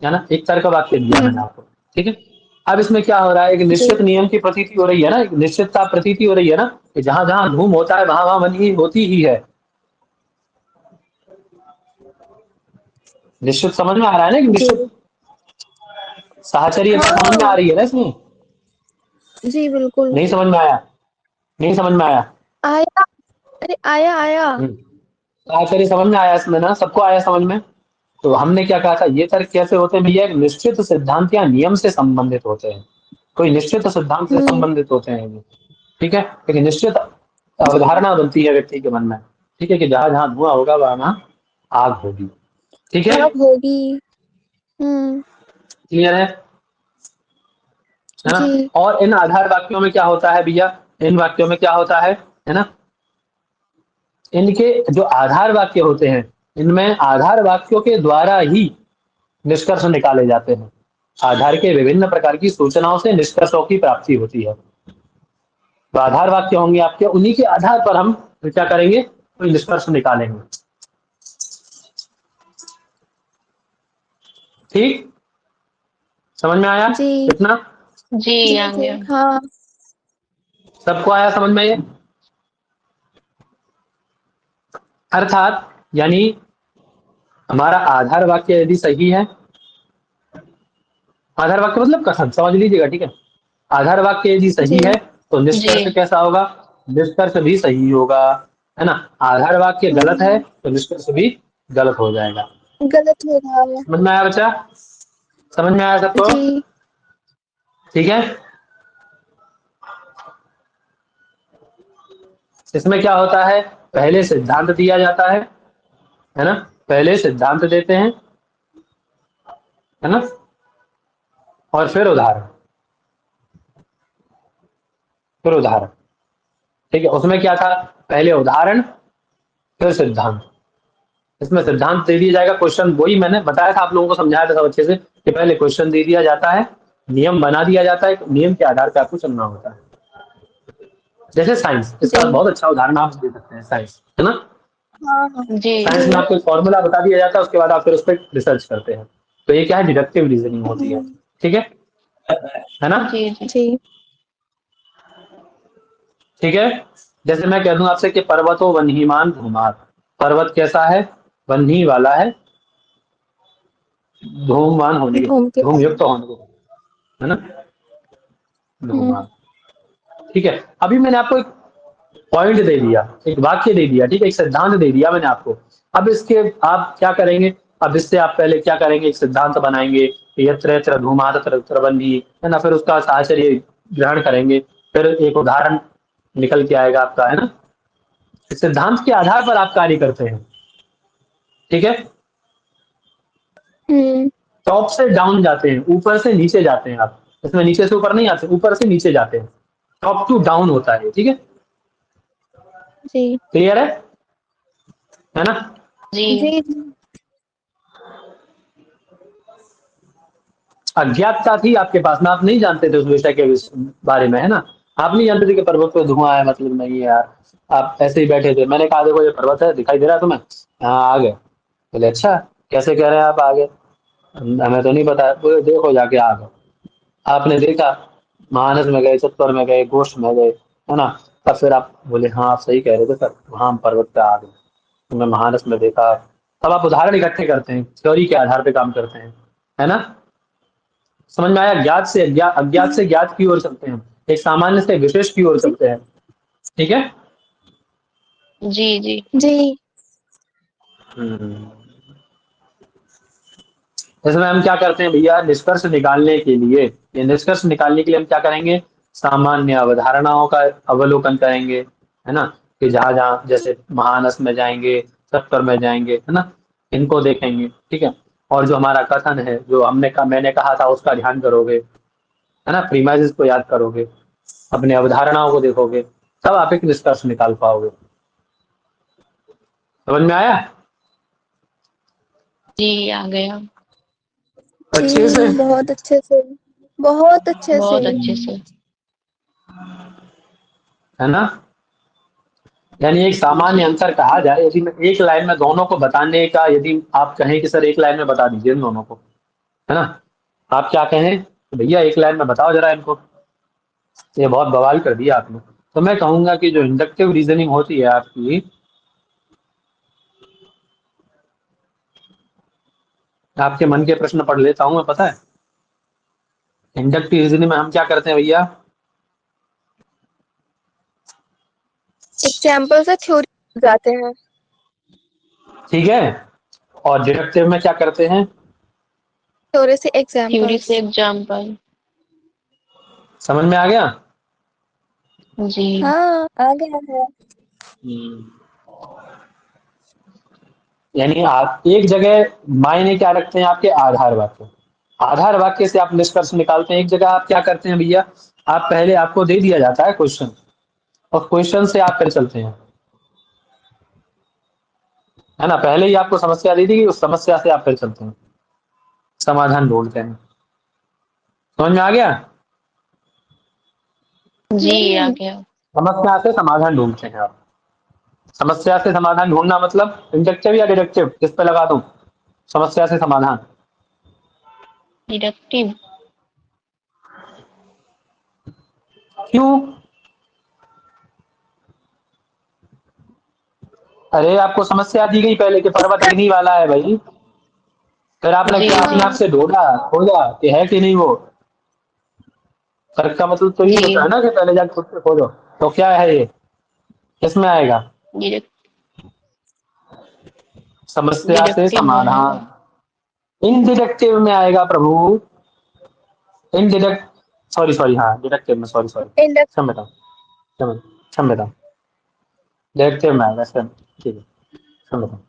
ना, एक तरह का वाक्य दिया मैंने हम्म। आपको, ठीक है। अब इसमें क्या हो रहा है, एक जी। निश्चित नियम की प्रतीति हो रही है ना, एक निश्चितता प्रतीति हो रही है ना, कि जहां जहां धूम होता है वहां वहां बंदी होती ही है। निश्चित समझ में आ रहा है ना, कि जी। निश्चित साहचर्यता समझ में आ हाँ। रही है ना इसमें, जी बिल्कुल। नहीं समझ में आया, नहीं समझ में आया। आया। अरे आया आया। साहचर्य समझ में आया इसमें ना, सबको आया समझ में। तो हमने क्या कहा था, ये तर्क कैसे होते हैं भैया, एक निश्चित सिद्धांत या नियम से संबंधित होते हैं, कोई निश्चित सिद्धांत से हम्म। संबंधित होते हैं ये, ठीक है। एक निश्चित जी। अवधारणा बनती है व्यक्ति के मन में, ठीक है, कि जहां जहां धुआं होगा वहां वहां आग होगी, ठीक है। आग होगी। हम्म। क्लियर है ना। जी। और इन आधार वाक्यों में क्या होता है भैया, इन वाक्यों में क्या होता है ना, इनके जो आधार वाक्य होते हैं, इनमें आधार वाक्यों के द्वारा ही निष्कर्ष निकाले जाते हैं। आधार के विभिन्न प्रकार की सूचनाओं से निष्कर्षों की प्राप्ति होती है। तो आधार वाक्य होंगे आपके, उन्हीं के आधार पर हम क्या करेंगे, कोई निष्कर्ष निकालेंगे, ठीक। समझ में आया जी इतना, जी जी आ जी। गया। हाँ। सबको आया समझ में ये, अर्थात यानी हमारा आधार वाक्य यदि सही है, आधार वाक्य मतलब कथन, समझ लीजिएगा, ठीक है। आधार वाक्य यदि सही जी। है तो जी। निष्कर्ष कैसा होगा, निष्कर्ष भी सही होगा, है ना। आधार वाक्य गलत है हम्म। तो निष्कर्ष भी गलत हो जाएगा। गलत हो रहा है। समझ में आया बच्चा, समझ में आया सबको, जी। ठीक है। इसमें क्या होता है, पहले सिद्धांत दिया जाता है ना, पहले सिद्धांत देते हैं, है ना, और फिर उदाहरण, फिर उदाहरण, ठीक है। उसमें क्या था, पहले उदाहरण फिर सिद्धांत। इसमें सिद्धांत दे दिया जाएगा, क्वेश्चन वही मैंने बताया था आप लोगों को, समझाया था सब अच्छे से, कि पहले क्वेश्चन दे दिया जाता है, नियम बना दिया जाता है, नियम के आधार पे आपको चलना होता है। जैसे साइंस, इसका जी बहुत अच्छा उदाहरण आप दे सकते हैं, साइंस, है ना? हाँ हाँ जी साइंस में आपको एक फॉर्मूला बता दिया जाता है, उसके बाद आप फिर उस पर रिसर्च करते हैं। तो ये क्या है, डिडक्टिव रीजनिंग होती है। ठीक है ना? जी जी जी ठीक है। जैसे मैं कह दूं आपसे कि पर्वतो वन्हिमान धूमार, पर्वत कैसा है, वन्ही वाला है, धूमवान होने के, घूम के धूम युक्त होने को, है ना, हम्म धूमार। ठीक है, अभी मैंने आपको एक पॉइंट दे दिया, एक वाक्य दे दिया, ठीक है, एक सिद्धांत दे दिया मैंने आपको। अब इसके आप क्या करेंगे, अब इससे आप पहले क्या करेंगे, एक सिद्धांत बनाएंगे, यत्र यत्र धूमा तत्र तत्र वह्नि, है ना, फिर उसका साहचर्य ग्रहण करेंगे, फिर एक उदाहरण निकल के आएगा आपका, है ना। इस सिद्धांत के आधार पर आप कार्य करते हैं। ठीक है, हम्म टॉप से डाउन जाते हैं, ऊपर से नीचे जाते हैं आप, इसमें नीचे से ऊपर नहीं आते, ऊपर से नीचे जाते हैं, टॉप टू डाउन होता है। ठीक है, जी क्लियर है ना? जी जी जी अज्ञातता थी आपके पास में, आप नहीं जानते थे उस विषय के बारे में, है ना। आप नहीं जानते थे कि पर्वत पे धुआं है, मतलब नहीं है यार, आप ऐसे ही बैठे थे, मैंने कहा देखो ये पर्वत है, दिखाई दे रहा है तुम्हें? हाँ आ गए। बोले अच्छा, कैसे कह रहे हैं आप आ गए? हमें तो नहीं पता। बोले देखो जाके आ गए। आपने देखा, मानस में गए, चित्तौड़ में गए, गोष्ठ में गए, है ना। तब फिर आप बोले हाँ आप सही कह रहे थे सर, वहाँ हम पर्वत पे आ गए, तुमने महानस में देखा। तब आप उदाहरण इकट्ठे करते हैं, थ्योरी के आधार पे काम करते हैं, है ना। समझ में आया? ज्ञात से अज्ञात, अज्ञात से ज्ञात की ओर चलते हैं, एक सामान्य से विशेष की ओर जी चलते हैं। ठीक है। जी जी जी हम्म। इसमें हम क्या करते हैं भैया, निष्कर्ष निकालने के लिए, ये निष्कर्ष निकालने के लिए हम क्या करेंगे, सामान्य अवधारणाओं का अवलोकन करेंगे, है ना, कि जहां जहां जैसे महानस में जाएंगे, सत्तर में जाएंगे, है ना, इनको देखेंगे। ठीक है, और जो हमारा कथन है, जो मैंने कहा था, उसका ध्यान करोगे, है ना, प्रीमाइसेस को याद करोगे, अपनी अवधारणाओं को देखोगे, तब आप एक निष्कर्ष निकाल पाओगे। समझ में आया? जी आ गया, अच्छे से। जी बहुत अच्छे से बहुत अच्छे से बहुत अच्छे से। है ना, यानी एक सामान्य जी अंतर कहा जाए, यदि मैं एक लाइन में दोनों को बताने का, यदि आप कहें कि सर एक लाइन में बता दीजिए इन दोनों को, है ना, आप क्या कहें तो भैया एक लाइन में बताओ जरा इनको, ये बहुत बवाल कर दिया आपने। तो मैं कहूंगा कि जो इंडक्टिव रीजनिंग होती है आपकी, आपके मन के प्रश्न पढ़ लेता हूं मैं, पता है इंडक्टिव रीजनिंग में हम क्या करते हैं भैया, एग्जाम्पल से थ्योरी जाते हैं ठीक है, और डिडक्टिव में क्या करते हैं, थ्योरी से थ्योरी एग्जाम्पल्स से एग्जाम्पल। समझ में आ गया? जी हाँ आ गया है यानी आप एक जगह मायने क्या रखते हैं आपके, आधार वाक्य, आधार वाक्य से आप निष्कर्ष निकालते हैं। एक जगह आप क्या करते हैं भैया, आप पहले आपको दे दिया जाता है क्वेश्चन, और क्वेश्चन से आप फिर चलते हैं, है ना, पहले ही आपको समस्या दे दी गई, उस समस्या से आप फिर चलते हैं, समाधान ढूंढते हैं। समझ में आ गया? जी आ हम्म गया। समस्या से समाधान ढूंढते हैं आप, समस्या से समाधान ढूंढना मतलब इंडक्टिव या डिडक्टिव, किस पे लगा दूं, समस्या से समाधान। डिडक्टिव। क्यों? अरे आपको समस्या दी गई पहले कि पर्वत अग्नि वाला है भाई, फिर आपने जी क्या जी अपने आप से ढूंढा, खोजा कि है कि नहीं वो। फर्क का मतलब तो ये जी होता है ना कि पहले जाके खुद से खोजो, तो क्या है ये, किसमें आएगा, डिडक्ट समस्या से डिडक्टिव में आएगा। समाधान, इनडिडक्टिव में आएगा प्रभु, इनडिडक्ट, सॉरी सॉरी, हाँ डिडक्टिव में, सॉरी सॉरी, इंडक्ट क्षम्यता, क्षम्यता, डिडक्टिव में आएगा सर, ठीक है, क्षम्यता।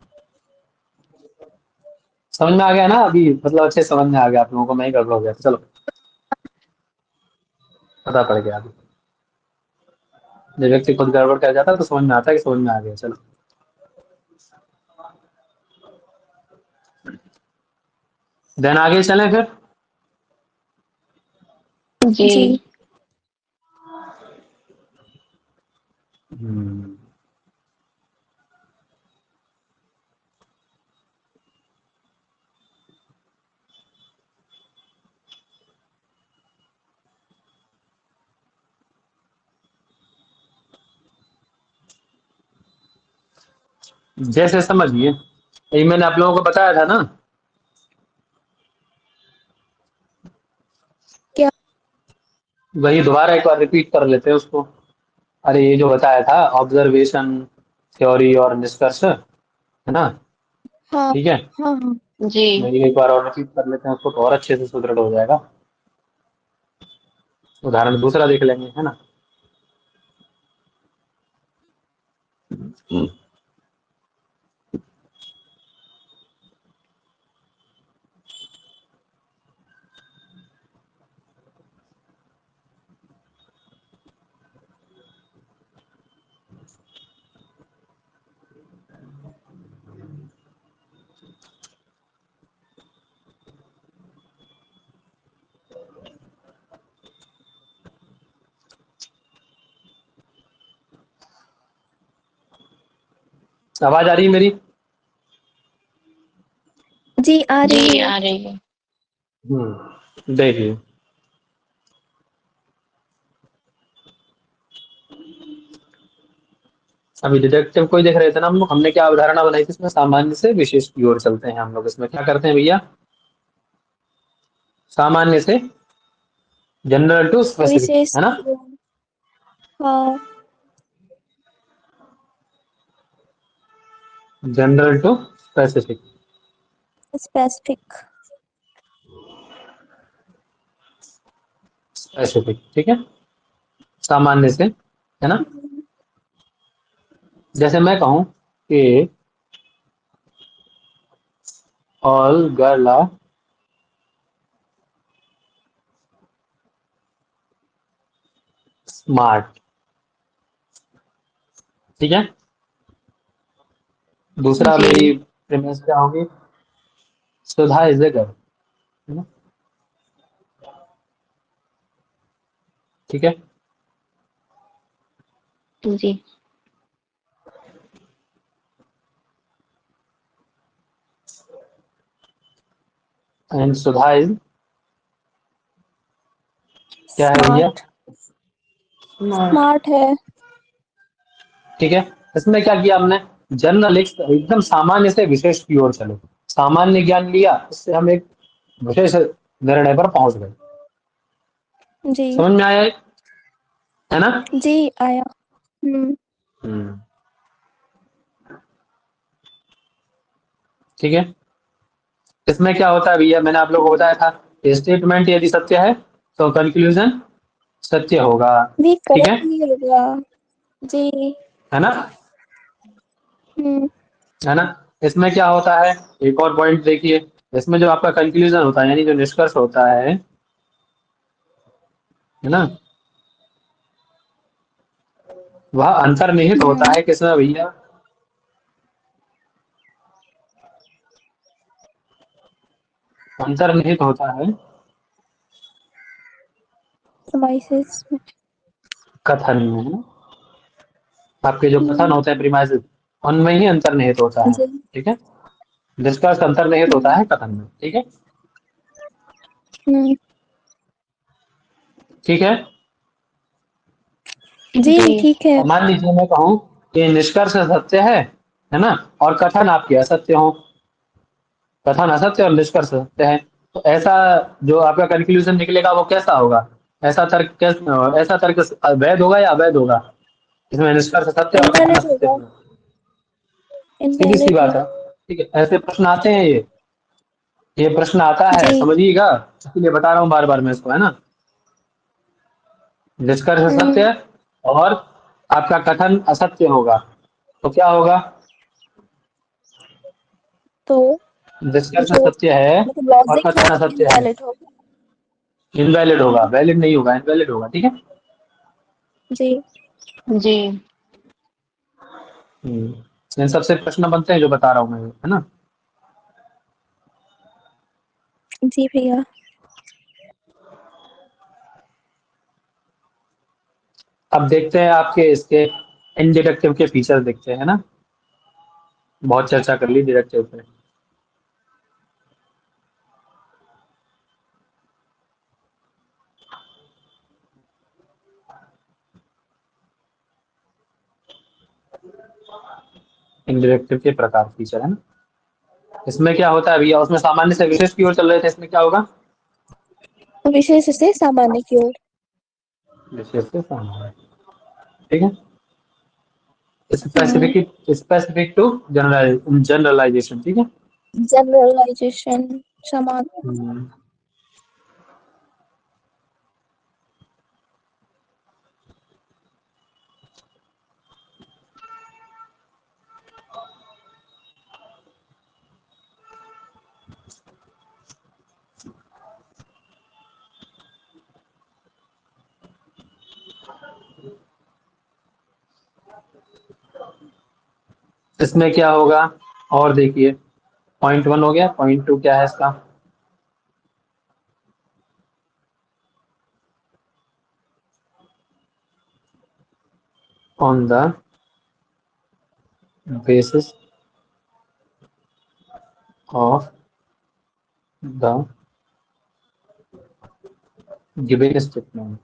समझ में आ गया ना अभी, मतलब अच्छे समझ में आ गया आप लोगों को, मैं ही गड़बड़ हो गया था। चलो, पता पड़ गया अभी, जब व्यक्ति खुद गड़बड़ कर जाता है तो समझ में आता है कि समझ में आ गया। चलो, देन आगे चलें फिर। जी जी हम्म, जैसे समझिए ये मैंने आप लोगों को बताया था ना, क्या वही दोबारा एक बार रिपीट कर लेते हैं उसको। अरे ये जो बताया था ऑब्जर्वेशन, थ्योरी और निष्कर्ष, है ना? हाँ ठीक है, हाँ हाँ जी वही एक बार और रिपीट कर लेते हैं उसको तो और अच्छे से सुदृढ़ हो जाएगा। उदाहरण दूसरा देख लेंगे, है ना? आवाज आ रही है मेरी? जी आ रही जी है। आ रही है। देखिए अभी डिडक्टिव को ही देख रहे थे ना हम लोग, हमने क्या अवधारणा बनाई थी इसमें, सामान्य से विशेष की ओर चलते हैं हम लोग। इसमें क्या करते हैं भैया, सामान्य से जनरल टू स्पेसिफिक, विशेष है ना? हाँ general to specific. Specific. Specific, ठीक है, सामान्य से, है ना? जैसे मैं कहूं कि ऑल गर्ल आर स्मार्ट, ठीक है। दूसरा जी मेरी प्रेमिस क्या होगी, सुधा इज ए गर्ल, है ना? ठीक है। जी एंड सुधा इज क्या है भैया, स्मार्ट। स्मार्ट, स्मार्ट है। ठीक है। इसमें क्या किया हमने, जनरल एकदम सामान्य से विशेष की ओर चले, सामान्य ज्ञान लिया, इससे हम एक विशेष निर्णय पर पहुंच गए। जी समझ में आया है ना? जी आया। हम्म, ठीक है। इसमें क्या होता है भैया, मैंने आप लोगों को बताया था, स्टेटमेंट यदि सत्य है तो कंक्लूजन सत्य होगा, भी ठीक है, करेक्ट ही होगा। जी है ना? हम्म है ना? इसमें क्या होता है, एक और पॉइंट देखिए, इसमें जो आपका कंक्लूजन होता है यानी जो निष्कर्ष होता है ना, वह अंतर्निहित होता हम्म है किसमें भैया, अंतर्निहित होता है समाइसेस में। कथन में, है ना? आपके जो कथन हम्म होते हैं प्रीमाइसेस, उनमें ही अंतर्निहित होता है, जी ठीक है। निष्कर्ष अंतर्निहित होता हम्म है कथन में, ठीक है, हम्म ठीक है। जी जी ठीक है। और मान लीजिए मैं कहूँ कि निष्कर्ष सत्य है ना, और कथन आपके असत्य हो, कथन असत्य और निष्कर्ष सत्य है, तो ऐसा जो आपका कंक्लूजन निकलेगा वो कैसा होगा, ऐसा तर्क वैध होगा या अवैध होगा, इसमें निष्कर्ष सत्य और कथन इनवैलिड असत्य होगा। होगा? सीधी सी इनवैलिड बात होगा। है, ठीक है। ऐसे प्रश्न आते हैं, ये प्रश्न आता है, जी समझिएगा, इसलिए बता रहा हूँ बार बार मैं इसको, है ना? निष्कर्ष हम्म सत्य और आपका कथन असत्य होगा तो क्या होगा, तो निष्कर्ष जो सत्य है मतलब और लॉजिक है कथन वो असत्य है, इनवैलिड होगा। इनवैलिड होगा, वैलिड नहीं होगा, इनवैलिड होगा, ठीक है। जी जी इन सबसे प्रश्न बनते हैं जो बता रहा हूँ मैं, है ना? जी भैया। अब देखते हैं आपके इसके इनडिडक्टिव के फीचर देखते हैं ना, बहुत चर्चा कर ली डिडक्टिव पे। इनडिडक्टिव के प्रकार फीचर है ना, इसमें क्या होता है भैया, उसमें सामान्य से विशेष की ओर चल रहे थे, इसमें क्या होगा, विशेष से सामान्य की ओर। विशेष से सामान्य, ठीक है। स्पेसिफिक टू जनरलाइजेशन, ठीक है। जनरलाइजेशन सामान्य। हम्म। इसमें क्या होगा, और देखिए पॉइंट 1 हो गया, पॉइंट 2 क्या है इसका, on the basis of the given statement.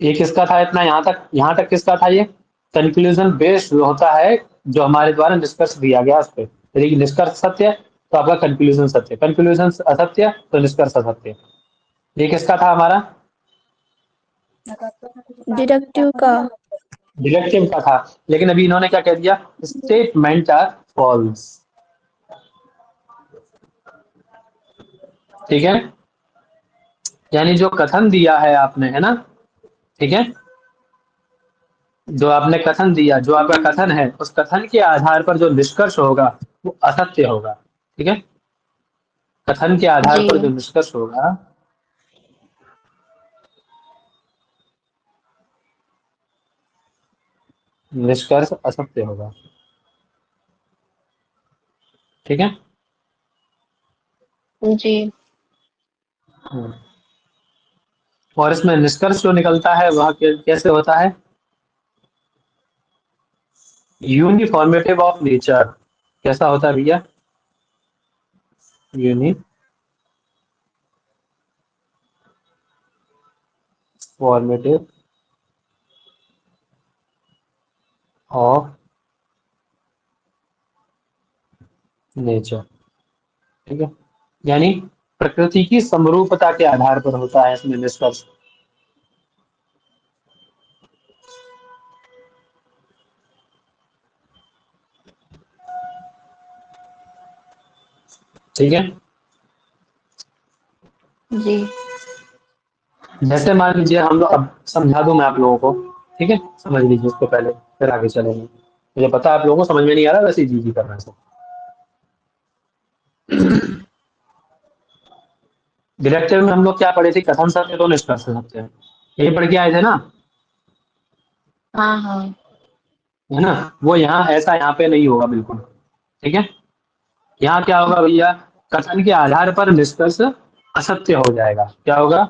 ये किसका था इतना, यहाँ तक किसका था, ये कंक्लूजन बेस्ड होता है, जो हमारे द्वारा निष्कर्ष दिया गया उस पर। यदि निष्कर्ष सत्य है तो आपका कंक्लूजन सत्य, कंक्लूजन असत्य तो निष्कर्ष असत्य। ये किसका था हमारा, डिडक्टिव का। डिडक्टिव का था, लेकिन अभी इन्होंने क्या कह दिया, स्टेटमेंट आर फॉल्स, ठीक है। यानी जो कथन दिया है आपने, है ना, ठीक है, जो आपने कथन दिया, जो आपका कथन है, उस कथन के आधार पर जो निष्कर्ष होगा वो असत्य होगा, ठीक है। कथन के आधार जी पर जो निष्कर्ष होगा निष्कर्ष असत्य होगा, ठीक है। जी और इसमें निष्कर्ष जो निकलता है वह कैसे होता है, यूनिफॉर्मेटिव ऑफ नेचर। कैसा होता है भैया, यूनिफॉर्मेटिव ऑफ नेचर, ठीक है। यानी प्रकृति की समरूपता के आधार पर होता है इसमें निष्कर्ष, ठीक है। जी जैसे मान लीजिए हम लोग, अब समझा दूं मैं आप लोगों को, ठीक है, समझ लीजिए इसको पहले, फिर आगे चलेंगे। मुझे पता है आप लोगों को समझ में नहीं आ रहा, वैसे जी करना है सब। डिरेक्टिव में हम लोग क्या पढ़े थे, कथन सत्य तो निष्कर्ष सत्य है, यही पढ़ के आए थे ना, हाँ हाँ है ना। वो यहाँ ऐसा यहाँ पे नहीं होगा बिल्कुल, ठीक है। यहाँ क्या होगा भैया, कथन के आधार पर निष्कर्ष असत्य हो जाएगा, क्या होगा,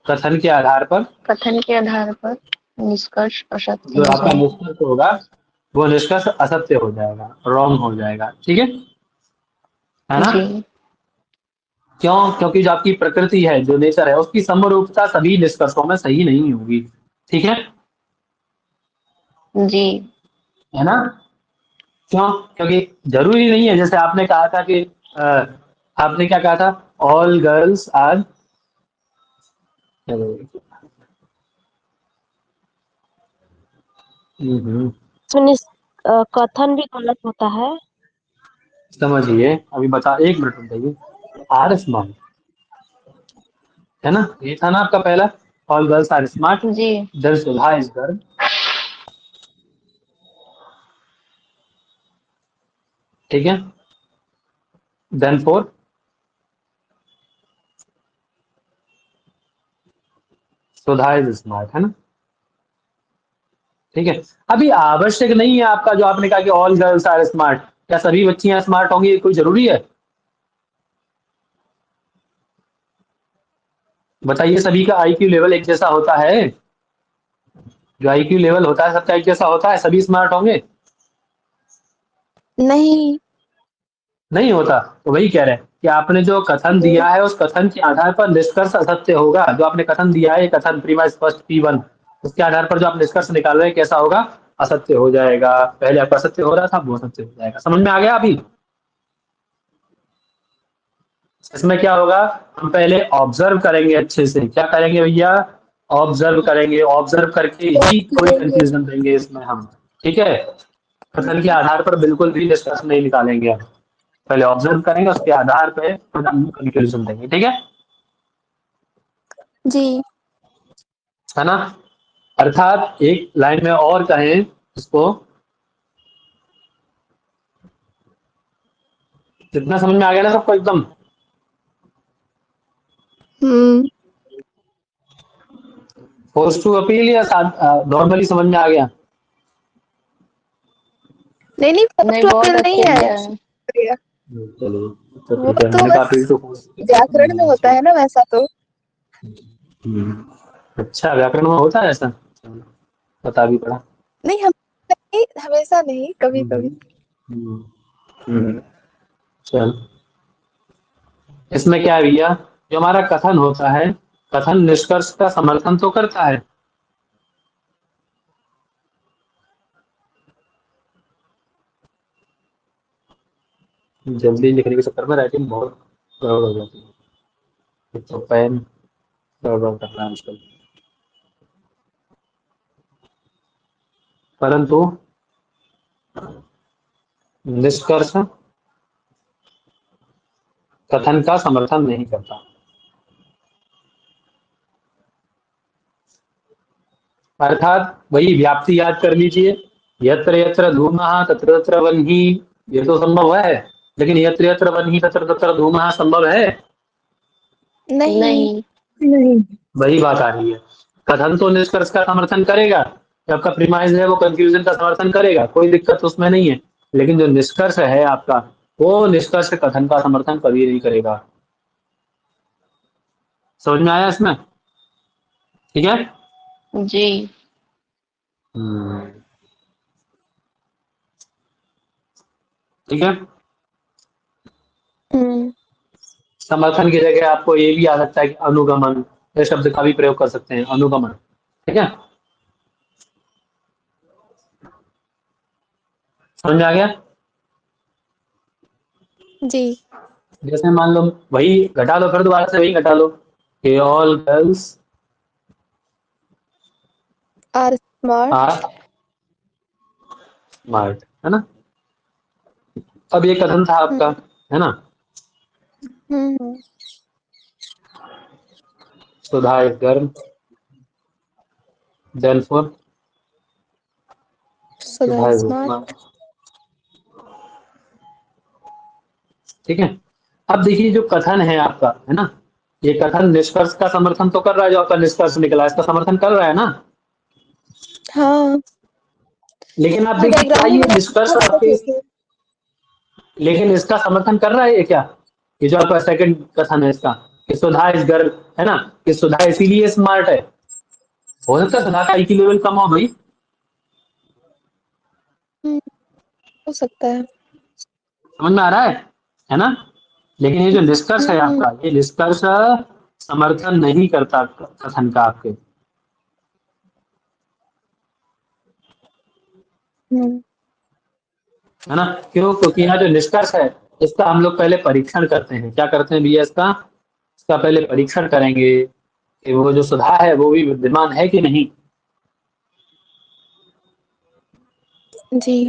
कथन के आधार पर कथन के आधार पर निष्कर्ष असत्य जो हो आपका जाए। निष्कर्ष होगा वो निष्कर्ष असत्य हो जाएगा, रॉन्ग हो जाएगा, ठीक है ना। जी क्यों, क्योंकि जो आपकी प्रकृति है, जो नेचर है, उसकी समरूपता सभी निष्कर्षों में सही नहीं होगी, ठीक जी है ना। क्यों, क्योंकि जरूरी नहीं है, जैसे आपने कहा था कि आपने क्या कहा था, ऑल गर्ल्स आर, कथन भी गलत होता है। समझिए, अभी बता, एक मिनट रुक जाइए, आर स्मार्ट, है ना, ये था ना आपका पहला, ऑल गर्ल्स आर स्मार्ट, जी देन सुधा इज गर्ल, ठीक है, therefore Sudha is smart, है ना, ठीक है। अभी आवश्यक नहीं है आपका, जो आपने कहा कि ऑल गर्ल्स आर स्मार्ट, क्या सभी बच्चियां स्मार्ट होंगी, कोई जरूरी है, बताइए, सभी का आईक्यू लेवल एक जैसा होता है? जो आईक्यू लेवल होता है सबका एक जैसा होता है? सभी स्मार्ट होंगे? नहीं। नहीं होता। तो वही कह रहे हैं कि आपने जो कथन दिया है उस कथन के आधार पर निष्कर्ष असत्य होगा। जो आपने कथन दिया है, ये कथन प्रीमाइस फर्स्ट P1, उसके आधार पर जो आप निष्कर्ष निकाल रहे हैं कैसा होगा? असत्य हो जाएगा। पहले आपका असत्य हो रहा था, वो असत्य हो जाएगा। समझ में आ गया अभी? इसमें क्या होगा, हम पहले ऑब्जर्व करेंगे अच्छे से। क्या करेंगे भैया? ऑब्जर्व करेंगे। ऑब्जर्व करके ही कोई कंक्लूजन देंगे इसमें हम। ठीक है? कथन के आधार पर बिल्कुल भी निष्कर्ष नहीं निकालेंगे हम। पहले ऑब्जर्व करेंगे, उसके आधार पे हम कंक्लूजन देंगे। ठीक है? जी। है ना? अर्थात एक लाइन में और कहें इसको, कितना समझ में आ गया ना सबको एकदम? हम्म। फोर्स टू अपील या नॉर्मली समझ में आ गया? नहीं नहीं, फोर्स नहीं, टू बहुत अपील नहीं अच्छे है। से है। चलिए, तो वो ठीक है। तो मैंने कहा बस फिर तो व्याकरण में होता है ना वैसा तो। अच्छा, व्याकरण में होता है ऐसा? पता भी पड़ा। नहीं, हम नहीं, हमेशा नहीं, कभी कभी। हम्म, हम्म, चल। इसमें क्या है भैया, जो हमारा कथन होता है, कथन निष्कर्ष का समर्थन तो करता है। जल्दी लिखने के चक्कर में राइटिंग बहुत गड़बड़ हो जाती है। एक तो पेन गड़बड़ कर रहा है आजकल। परंतु निष्कर्ष कथन का समर्थन नहीं करता। अर्थात वही व्याप्ति याद कर लीजिए। यत्र यत्र धूमः तत्र तत्र वह्नि, ये तो संभव है। लेकिन यत्र यत्र वह्नि तत्र तत्र धूमः संभव है? नहीं। नहीं। नहीं। वही बात आ रही है। कथन तो निष्कर्ष का समर्थन करेगा, जो आपका प्रीमाइस है वो कंक्लूजन का समर्थन करेगा, कोई दिक्कत उसमें नहीं है। लेकिन जो निष्कर्ष है आपका, वो निष्कर्ष कथन का समर्थन कभी नहीं करेगा। समझ में आया इसमें? ठीक है? जी। ठीक है। हम्म। समर्थन की जगह आपको ये भी आ सकता है कि अनुगमन, इस शब्द का भी प्रयोग कर सकते हैं, अनुगमन। ठीक है? समझ में आ गया? जी। जैसे मान लो, वही घटा लो, फिर दोबारा से वही घटा लो कि all girls are smart. Are smart, है ना? अब ये कथन था आपका, है ना? हम्म। Sudha is girl, therefore Sudha Sudha is smart. Smart. ठीक है? अब देखिए, जो कथन है आपका, है ना, ये कथन निष्कर्ष का समर्थन तो कर रहा है। जो आपका निष्कर्ष निकला इसका समर्थन कर रहा है ना? हाँ। लेकिन आप और देखिए, क्या बैकग्राउंड ये में निष्कर्ष आपके, लेकिन इसका समर्थन कर रहा है ये क्या? ये जो आपका सेकंड कथन है इसका, कि सुधा इज गर्ल, है ना, कि सुधा इसीलिए स्मार्ट है। हो सकता है सुधा का IQ लेवल कम हो भाई। हम्म, हो सकता है। समझ में आ रहा है ना? लेकिन ये जो निष्कर्ष है हम्म। आपका, ये निष्कर्ष समर्थन नहीं करता कथन का आपके। हम्म। है ना? क्यों? क्योंकि यहाँ जो निष्कर्ष है, इसका हम लोग पहले परीक्षण करते हैं। क्या करते हैं भैया? इसका पहले परीक्षण करेंगे कि वो जो सुधा है वो भी विद्यमान है कि नहीं। जी।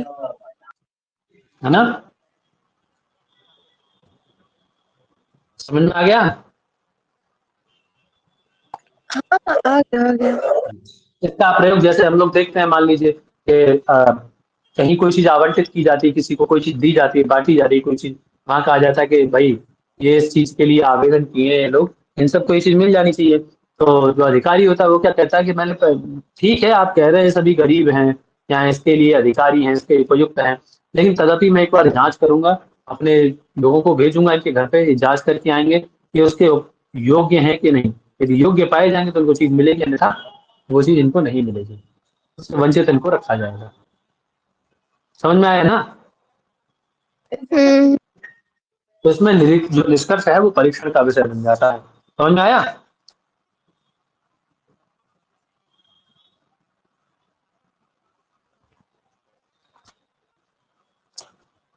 है ना? समझ में आ गया? हाँ, आ गया आ गया। इसका प्रयोग जैसे हम लोग देखते हैं, मान लीजिए कि कहीं कोई चीज आवंटित की जाती है, किसी को कोई चीज दी जाती है, बांटी जा रही है कोई चीज, वहां कहा जाता है कि भाई ये इस चीज के लिए आवेदन किए हैं ये लोग, इन सबको ये चीज मिल जानी चाहिए। तो जो अधिकारी होता है वो क्या कहता है कि मैंने ठीक है, आप कह रहे हैं सभी गरीब हैं या इसके लिए अधिकारी हैं, इसके उपयुक्त हैं, लेकिन तदपि मैं एक बार जांच करूंगा, अपने लोगों को भेजूंगा इनके घर पे, जांच करके आएंगे कि उसके योग्य हैं कि नहीं। यदि योग्य पाए जाएंगे तो उनको चीज मिलेगी, अन्यथा वो चीज इनको नहीं मिलेगी, उससे वंचित इनको रखा जाएगा। समझ में आया ना? तो इसमें जो निष्कर्ष है वो परीक्षण का विषय बन जाता है। समझ में आया?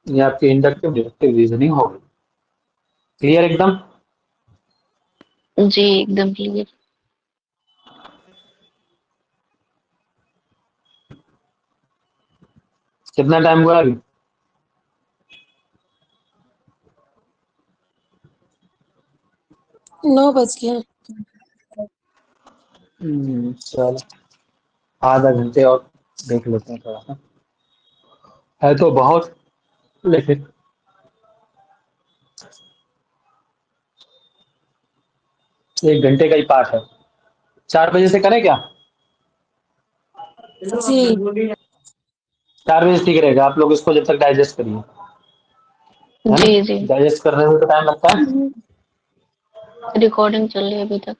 ये आपकी इंडक्टिव डिडक्टिव रीजनिंग हो गई। क्लियर एकदम? जी एकदम क्लियर। कितना टाइम हुआ अभी? नौ बज गया। चलो आधा घंटे और देख लेते हैं थोड़ा सा, है तो बहुत, लेकिन एक घंटे का ही पाठ है। 4 बजे से करें क्या? जी 4 बजे ठीक रहेगा। आप लोग इसको जब तक डाइजेस्ट करिए, है ना? जी जी डाइजेस्ट करने में तो टाइम लगता है। रिकॉर्डिंग चल रही है अभी तक।